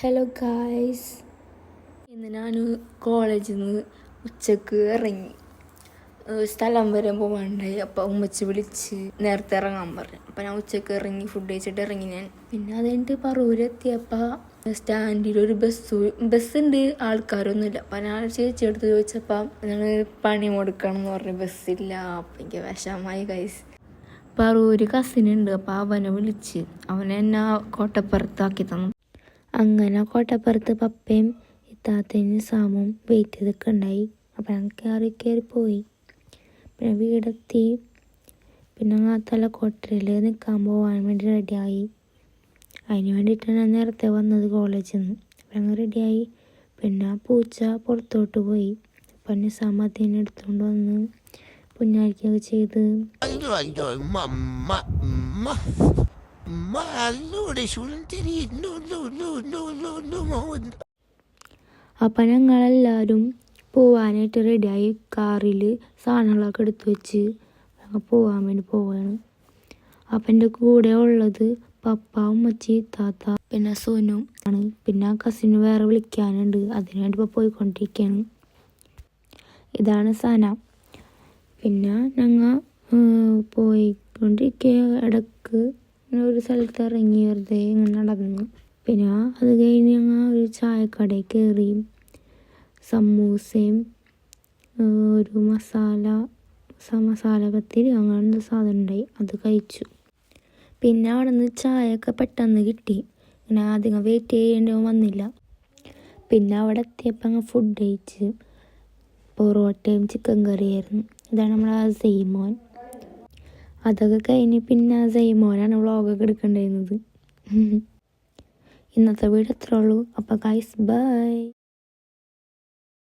Hello guys, ഇന്ന് ഞാൻ കോളേജിൽ നിന്ന് ഉച്ചക്ക് ഇറങ്ങി. സ്ഥലം വരെ പോകാണ്ടായി. അപ്പോൾ ഉമ്മച്ചി വിളിച്ച് നേരത്തെ ഇറങ്ങാൻ പറഞ്ഞു. അപ്പോൾ ഞാൻ ഉച്ചക്ക് ഇറങ്ങി, ഫുഡ് കഴിച്ചിട്ട് ഇറങ്ങി ഞാൻ. പിന്നെ അത് കഴിഞ്ഞിട്ട് പറൂരെത്തിയപ്പോൾ സ്റ്റാൻഡിൽ ഒരു ബസ്സുണ്ട്, ആൾക്കാരൊന്നുമില്ല. അപ്പോൾ ഞാൻ ചേച്ചി എടുത്ത് ചോദിച്ചപ്പോൾ ഞങ്ങൾ പണി കൊടുക്കണം എന്ന് പറഞ്ഞു, ബസ്സില്ല. അപ്പം എനിക്ക് വിഷമമായി ഗൈസ്. പറൂര് കസിനുണ്ട്, അപ്പോൾ അവനെ വിളിച്ച് എന്നെ കോട്ടപ്പുറത്താക്കി തന്നു. അങ്ങനെ കോട്ടപ്പുറത്ത് പപ്പയും ഇത്താത്തയും സാമും വെയിറ്റ് ചെയ്തൊക്കെ ഉണ്ടായി. അപ്പം ഞങ്ങൾ കയറിപ്പോയി. പിന്നെ വീടെത്തി. പിന്നെ തലക്കോട്ടയിൽ നിൽക്കാൻ പോകാൻ വേണ്ടി റെഡിയായി. അതിന് വേണ്ടിയിട്ടാണ് ഞാൻ നേരത്തെ വന്നത് കോളേജിൽ നിന്ന്. അപ്പം ഞങ്ങൾ റെഡിയായി. പിന്നെ പൂച്ച പുറത്തോട്ട് പോയി. അപ്പം നിസാം അതിനെ എടുത്തുകൊണ്ട് വന്ന് പുന്നാരിക്കൊക്കെ ചെയ്ത്. അപ്പം ഞങ്ങളെല്ലാവരും പോവാനായിട്ട് റെഡിയായി. കാറിൽ സാധനങ്ങളൊക്കെ എടുത്തു വെച്ച് ഞങ്ങൾ പോകാൻ വേണ്ടി പോവുകയാണ്. അപ്പം എൻ്റെ കൂടെ ഉള്ളത് പപ്പ, ഉമ്മച്ചി, താത്ത, പിന്നെ സോനു ആണ്. പിന്നെ കസിന് വേറെ വിളിക്കാനുണ്ട്, അതിനുവേണ്ടി ഇപ്പോൾ പോയിക്കൊണ്ടിരിക്കുകയാണ്. ഇതാണ് സന. പിന്നെ ഞങ്ങൾ പോയിക്കൊണ്ടിരിക്കുക. ഇടക്ക് ഒരു സ്ഥലത്ത് ഇറങ്ങി വെറുതെ ഇങ്ങനെ നടന്നു. പിന്നെ അത് കഴിഞ്ഞ് ഞങ്ങൾ ഒരു ചായക്കടയിൽ കയറി. സമൂസയും ഒരു മസാല പത്തിരി അങ്ങനെ സാധനം ഉണ്ടായി, അത് കഴിച്ചു. പിന്നെ അവിടെ നിന്ന് ചായയൊക്കെ പെട്ടെന്ന് കിട്ടി. ഇങ്ങനെ അധികം വെയിറ്റ് ചെയ്യേണ്ടി വന്നില്ല. പിന്നെ അവിടെ എത്തിയപ്പോൾ അങ്ങ് ഫുഡ് കഴിച്ച്. പൊറോട്ടയും ചിക്കൻ കറിയായിരുന്നു. ഇതാണ് നമ്മളെ സൈമോൻ. അതൊക്കെ കഴിഞ്ഞ് പിന്നെ സൈമോനാണ് വ്ളോഗൊക്കെ എടുക്കേണ്ടിയിരുന്നത്. ഇന്നത്തെ വീഡിയോ ഇത്രേ ഉള്ളൂ. അപ്പോൾ ഗൈസ് ബൈ.